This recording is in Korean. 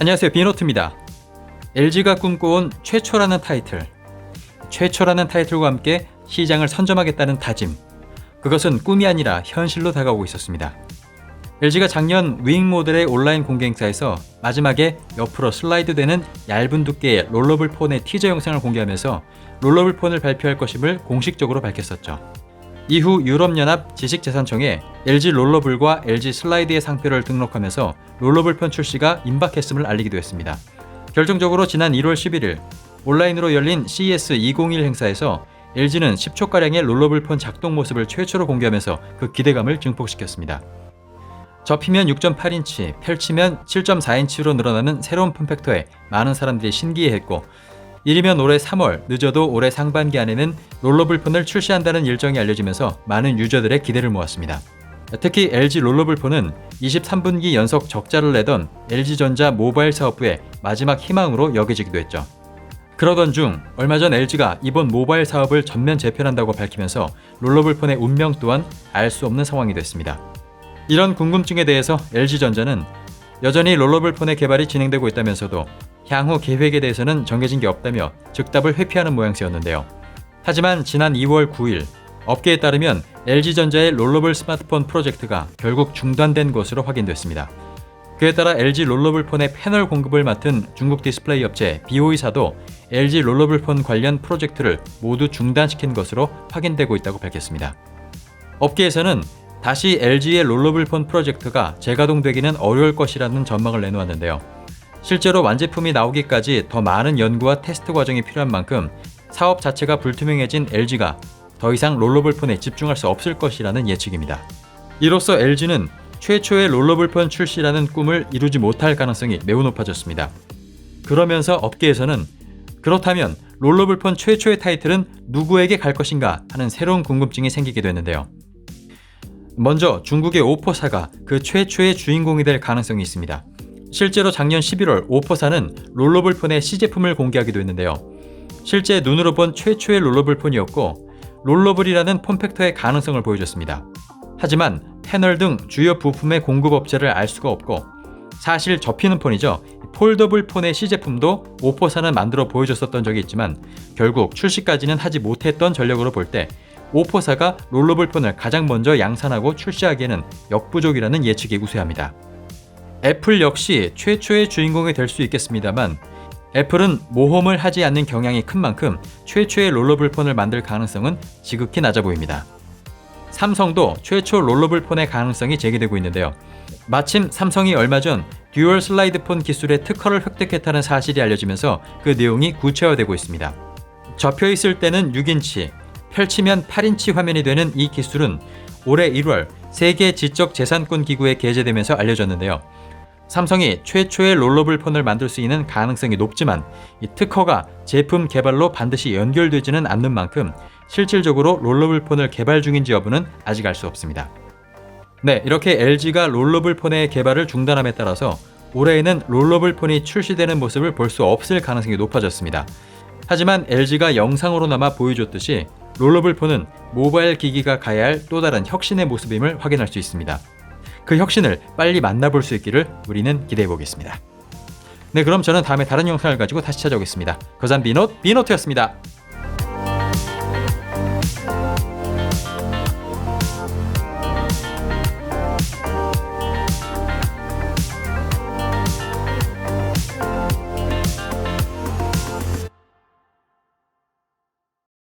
안녕하세요, 비노트입니다. LG가 꿈꿔온 최초라는 타이틀. 최초라는 타이틀과 함께 시장을 선점하겠다는 다짐. 그것은 꿈이 아니라 현실로 다가오고 있었습니다. LG가 작년 윙 모델의 온라인 공개 행사에서 마지막에 옆으로 슬라이드되는 얇은 두께의 롤러블 폰의 티저 영상을 공개하면서 롤러블 폰을 발표할 것임을 공식적으로 밝혔었죠. 이후 유럽연합 지식재산청에 LG 롤러블과 LG 슬라이드의 상표를 등록하면서 롤러블 폰 출시가 임박했음을 알리기도 했습니다. 결정적으로 지난 1월 11일 온라인으로 열린 CES 2021 행사에서 LG는 10초가량의 롤러블 폰 작동 모습을 최초로 공개하면서 그 기대감을 증폭시켰습니다. 접히면 6.8인치, 펼치면 7.4인치로 늘어나는 새로운 폼팩터에 많은 사람들이 신기해했고, 이르면 올해 3월, 늦어도 올해 상반기 안에는 롤러블 폰을 출시한다는 일정이 알려지면서 많은 유저들의 기대를 모았습니다. 특히 LG 롤러블 폰은 23분기 연속 적자를 내던 LG전자 모바일 사업부의 마지막 희망으로 여겨지기도 했죠. 그러던 중 얼마 전 LG가 이번 모바일 사업을 전면 재편한다고 밝히면서 롤러블 폰의 운명 또한 알 수 없는 상황이 됐습니다. 이런 궁금증에 대해서 LG전자는 여전히 롤러블 폰의 개발이 진행되고 있다면서도 향후 계획에 대해서는 정해진 게 없다며 즉답을 회피하는 모양새였는데요. 하지만 지난 2월 9일 업계에 따르면 LG전자의 롤러블 스마트폰 프로젝트가 결국 중단된 것으로 확인됐습니다. 그에 따라 LG 롤러블 폰의 패널 공급을 맡은 중국 디스플레이 업체 BOE사도 LG 롤러블 폰 관련 프로젝트를 모두 중단시킨 것으로 확인되고 있다고 밝혔습니다. 업계에서는 다시 LG의 롤러블 폰 프로젝트가 재가동되기는 어려울 것이라는 전망을 내놓았는데요. 실제로 완제품이 나오기까지 더 많은 연구와 테스트 과정이 필요한 만큼 사업 자체가 불투명해진 LG가 더 이상 롤러블 폰에 집중할 수 없을 것이라는 예측입니다. 이로써 LG는 최초의 롤러블 폰 출시라는 꿈을 이루지 못할 가능성이 매우 높아졌습니다. 그러면서 업계에서는 그렇다면 롤러블 폰 최초의 타이틀은 누구에게 갈 것인가 하는 새로운 궁금증이 생기게 됐는데요. 먼저 중국의 오포사가 그 최초의 주인공이 될 가능성이 있습니다. 실제로 작년 11월 오포사는 롤러블 폰의 시제품을 공개하기도 했는데요. 실제 눈으로 본 최초의 롤러블 폰이었고 롤러블이라는 폼팩터의 가능성을 보여줬습니다. 하지만 패널 등 주요 부품의 공급업체를 알 수가 없고 사실 접히는 폰이죠. 폴더블 폰의 시제품도 오포사는 만들어 보여줬었던 적이 있지만 결국 출시까지는 하지 못했던 전력으로 볼 때 오포사가 롤러블 폰을 가장 먼저 양산하고 출시하기에는 역부족이라는 예측이 우세합니다. 애플 역시 최초의 주인공이 될 수 있겠습니다만 애플은 모험을 하지 않는 경향이 큰 만큼 최초의 롤러블 폰을 만들 가능성은 지극히 낮아 보입니다. 삼성도 최초 롤러블 폰의 가능성이 제기되고 있는데요. 마침 삼성이 얼마 전 듀얼 슬라이드 폰 기술의 특허를 획득했다는 사실이 알려지면서 그 내용이 구체화되고 있습니다. 접혀있을 때는 6인치, 펼치면 8인치 화면이 되는 이 기술은 올해 1월 세계 지적재산권 기구에 게재되면서 알려졌는데요. 삼성이 최초의 롤러블 폰을 만들 수 있는 가능성이 높지만 이 특허가 제품 개발로 반드시 연결되지는 않는 만큼 실질적으로 롤러블 폰을 개발 중인지 여부는 아직 알 수 없습니다. 네, 이렇게 LG가 롤러블 폰의 개발을 중단함에 따라서 올해에는 롤러블 폰이 출시되는 모습을 볼 수 없을 가능성이 높아졌습니다. 하지만 LG가 영상으로나마 보여줬듯이 롤러블 폰은 모바일 기기가 가야 할 또 다른 혁신의 모습임을 확인할 수 있습니다. 그 혁신을 빨리 만나볼 수 있기를 우리는 기대해 보겠습니다. 네, 그럼 저는 다음에 다른 영상을 가지고 다시 찾아오겠습니다. 거산 비노트였습니다.